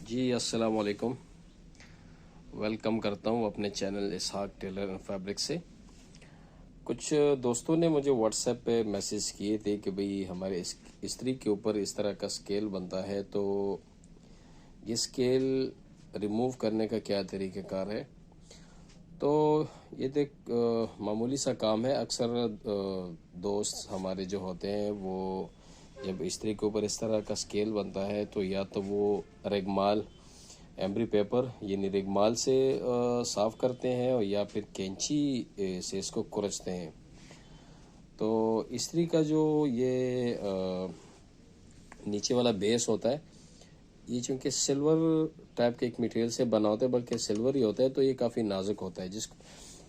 जी अस्सलाम वालेकुम। वेलकम करता हूँ अपने channel Ishaq tailor and fabric से। कुछ दोस्तों ने मुझे व्हाट्सएप पे मैसेज किए थे कि भाई हमारे इस्त्री के ऊपर इस तरह का स्केल बनता है, तो ये स्केल रिमूव करने का क्या तरीक़ाकार है। तो ये देख मामूली सा काम है। अक्सर दोस्त हमारे जो होते हैं वो जब इस्त्री के ऊपर इस तरह का स्केल बनता है तो या तो वो रेगमाल एम्ब्री पेपर यानी रेगमाल से साफ़ करते हैं और या फिर कैंची से इसको कुरचते हैं। तो इस्त्री का जो ये नीचे वाला बेस होता है, ये चूँकि सिल्वर टाइप के एक मटेरियल से बना होता है, बल्कि सिल्वर ही होता है, तो ये काफ़ी नाजुक होता है।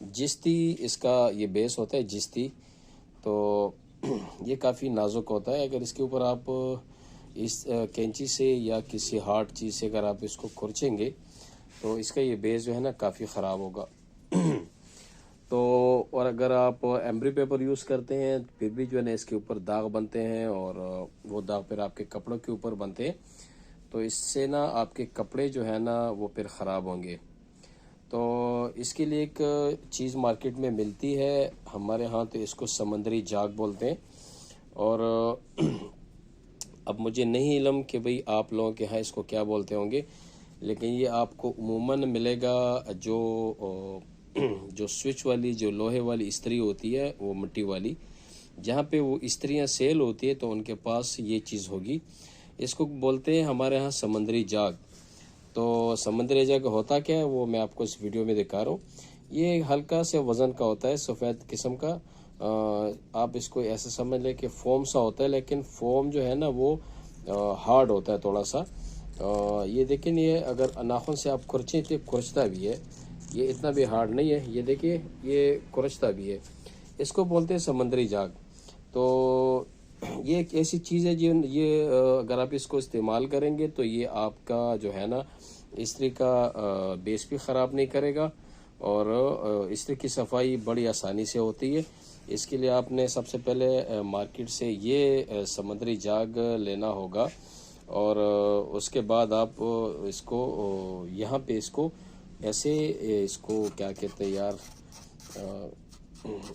जिस्ती इसका ये बेस होता है, जिस्ती। तो ये काफ़ी नाजुक होता है। अगर इसके ऊपर आप इस कैंची से या किसी हार्ड चीज़ से अगर आप इसको खुरचेंगे तो इसका ये बेस जो है ना काफ़ी ख़राब होगा। तो और अगर आप एम्ब्री पेपर यूज़ करते हैं फिर भी जो है ना इसके ऊपर दाग बनते हैं, और वो दाग फिर आपके कपड़ों के ऊपर बनते हैं, तो इससे ना आपके कपड़े जो है ना वो फिर ख़राब होंगे। तो इसके लिए एक चीज़ मार्केट में मिलती है हमारे यहाँ, तो इसको समंदरी जाग बोलते हैं। और अब मुझे नहीं इल्म कि भाई आप लोगों के यहाँ इसको क्या बोलते होंगे, लेकिन ये आपको उमूमन मिलेगा जो स्विच वाली, जो लोहे वाली इस्त्री होती है, वो मिट्टी वाली, जहाँ पे वो इस्त्रियाँ सेल होती है तो उनके पास ये चीज़ होगी। इसको बोलते हैं हमारे यहाँ समंदरी जाग। तो समंदरी जाग होता क्या है वो मैं आपको इस वीडियो में दिखा रहा हूँ। ये हल्का से वज़न का होता है, सफ़ेद किस्म का। आप इसको ऐसे समझ लें कि फोम सा होता है, लेकिन फोम जो है ना वो हार्ड होता है थोड़ा सा। ये देखें, ये अगर नाखून से आप खुरचें तो खुरचता भी है, ये इतना भी हार्ड नहीं है। ये देखिए, ये खुरचता भी है। इसको बोलते हैं समंदरी जाग। तो ये एक ऐसी चीज़ है जो ये अगर आप इसको इस्तेमाल करेंगे तो ये आपका जो है ना इस्त्री का बेस भी ख़राब नहीं करेगा, और इस्त्री की सफाई बड़ी आसानी से होती है। इसके लिए आपने सबसे पहले मार्केट से ये समुद्री जाग लेना होगा, और उसके बाद आप इसको यहाँ पे इसको ऐसे इसको क्या कहते हैं यार,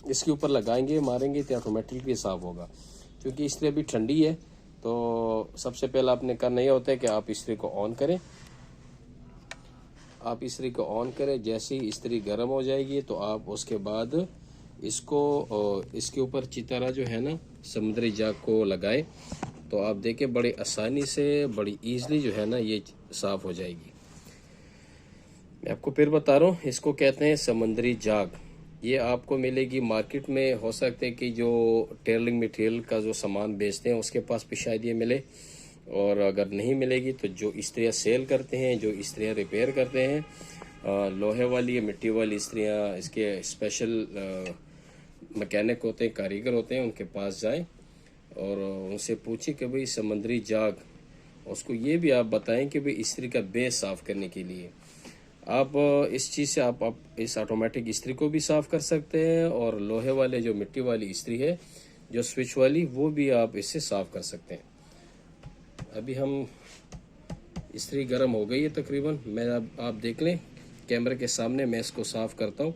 इसके ऊपर लगाएंगे, मारेंगे तो ऑटोमेटिकली साफ़ होगा। क्योंकि इस्त्री अभी ठंडी है, तो सबसे पहले आपने करना यह होता है कि आप इस्त्री को ऑन करें। आप इस्त्री को ऑन करें, जैसे ही इस्त्री गर्म हो जाएगी तो आप उसके बाद इसको इसके ऊपर अच्छी तरह जो है ना समुद्री जाग को लगाएं, तो आप देखें बड़ी आसानी से, बड़ी ईज़िली जो है ना ये साफ़ हो जाएगी। मैं आपको फिर बता रहा हूँ, इसको कहते हैं समुद्री जाग। ये आपको मिलेगी मार्केट में। हो सकता है कि जो टेलरिंग मटेरियल का जो सामान बेचते हैं उसके पास भी शायद ये मिले, और अगर नहीं मिलेगी तो जो इस्त्रियाँ सेल करते हैं, जो इस्त्रियाँ रिपेयर करते हैं, लोहे वाली या मिट्टी वाली इस्त्रियाँ, इसके स्पेशल मैकेनिक होते हैं, कारीगर होते हैं, उनके पास जाएं और उनसे पूछें कि भाई समंदरी जाग। उसको ये भी आप बताएं कि भाई इस्त्री का बेस साफ़ करने के लिए आप इस चीज़ से आप इस ऑटोमेटिक इस्त्री को भी साफ़ कर सकते हैं, और लोहे वाले जो मिट्टी वाली इस्त्री है, जो स्विच वाली, वो भी आप इससे साफ़ कर सकते हैं। अभी हम इस्त्री गर्म हो गई है तकरीबन। मैं अब आप देख लें कैमरे के सामने, मैं इसको साफ़ करता हूँ।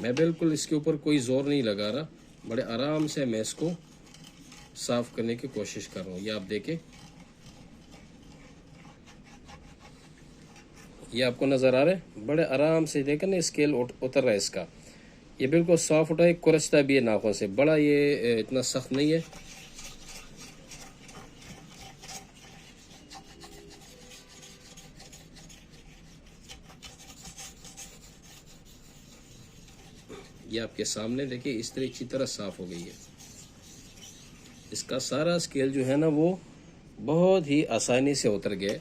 मैं बिल्कुल इसके ऊपर कोई ज़ोर नहीं लगा रहा, बड़े आराम से मैं इसको साफ़ करने की कोशिश कर रहा हूँ। ये आप देखें, ये आपको नज़र आ रहा है, बड़े आराम से देखें ना स्केल उतर रहा है इसका। ये बिल्कुल सॉफ्ट उठा है, कुरचता भी है नाखून से, बड़ा ये इतना सख्त नहीं है। ये आपके सामने देखिए, इस्त्री अच्छी तरह साफ़ हो गई है। इसका सारा स्केल जो है ना वो बहुत ही आसानी से उतर गया।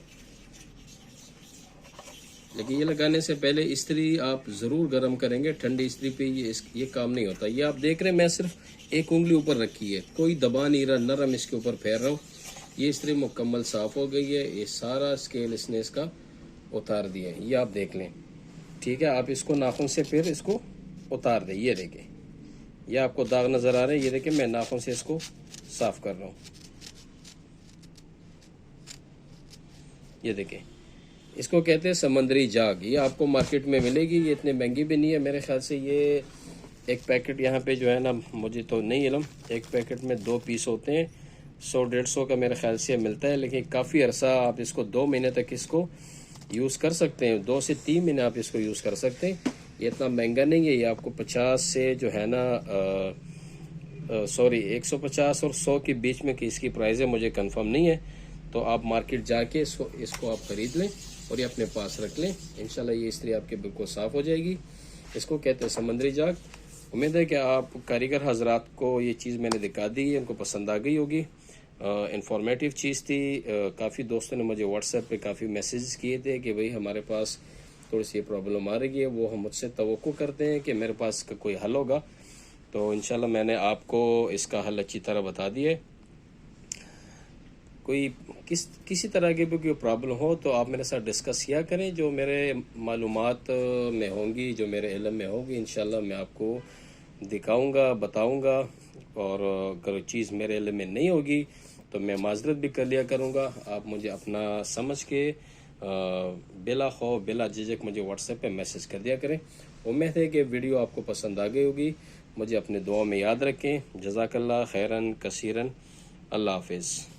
लेकिन ये लगाने से पहले इस्त्री आप ज़रूर गर्म करेंगे। ठंडी इस्त्री पे ये काम नहीं होता। ये आप देख रहे हैं, मैं सिर्फ एक उंगली ऊपर रखी है, कोई दबा नहीं रहा, नरम इसके ऊपर फेर रहा हूँ। ये इस्त्री मुकम्मल साफ़ हो गई है। ये सारा स्केल इसने इसका उतार दिया है, ये आप देख लें। ठीक है, आप इसको नाखून से फिर इसको उतार दें। ये देखें, ये आपको दाग नज़र आ रहे हैं। ये देखें, मैं नाखून से इसको साफ़ कर रहा हूँ। ये देखें, इसको कहते हैं समंदरी जाग। ये आपको मार्केट में मिलेगी, ये इतनी महंगी भी नहीं है मेरे ख्याल से। ये एक पैकेट यहाँ पे जो है ना, मुझे तो नहीं इल्म, एक पैकेट में 2 पीस होते हैं, 100-150 का मेरे ख्याल से मिलता है। लेकिन काफ़ी अरसा आप इसको 2 महीने तक इसको यूज़ कर सकते हैं, 2 से 3 महीने आप इसको यूज़ कर सकते हैं। ये इतना महंगा नहीं है, ये आपको 50 से जो है ना सॉरी 150 और 100 के बीच में कि इसकी प्राइस है, मुझे कंफर्म नहीं है। तो आप मार्केट जाके इसको आप ख़रीद लें और ये अपने पास रख लें। इंशाल्लाह ये इस्त्री आपके बिल्कुल साफ़ हो जाएगी। इसको कहते हैं समंदरी जाग। उम्मीद है कि आप कारीगर हजरात को ये चीज़ मैंने दिखा दी है, उनको पसंद आ गई होगी। इंफॉर्मेटिव चीज़ थी। काफ़ी दोस्तों ने मुझे व्हाट्सएप पे काफ़ी मैसेज किए थे कि भाई हमारे पास थोड़ी सी प्रॉब्लम आ रही है, वो हम मुझसे तवक्को करते हैं कि मेरे पास का कोई हल होगा। तो इंशाल्लाह मैंने आपको इसका हल अच्छी तरह बता दिया है। कोई किसी तरह की भी कोई प्रॉब्लम हो तो आप मेरे साथ डिस्कस किया करें, जो मेरे मालूमात में होंगी, जो मेरे इल्म में होगी, इंशाल्लाह मैं आपको दिखाऊंगा, बताऊंगा। और अगर चीज़ मेरे इल्म में नहीं होगी तो मैं माजरत भी कर लिया करूंगा। आप मुझे अपना समझ के बिला खौफ बिला झिझक मुझे व्हाट्सएप पे मैसेज कर दिया करें। उम्मीद है कि वीडियो आपको पसंद आ गई होगी। मुझे अपने दुआ में याद रखें। जज़ाकल्लाह खैरन कसीरन। अल्लाह हाफिज़।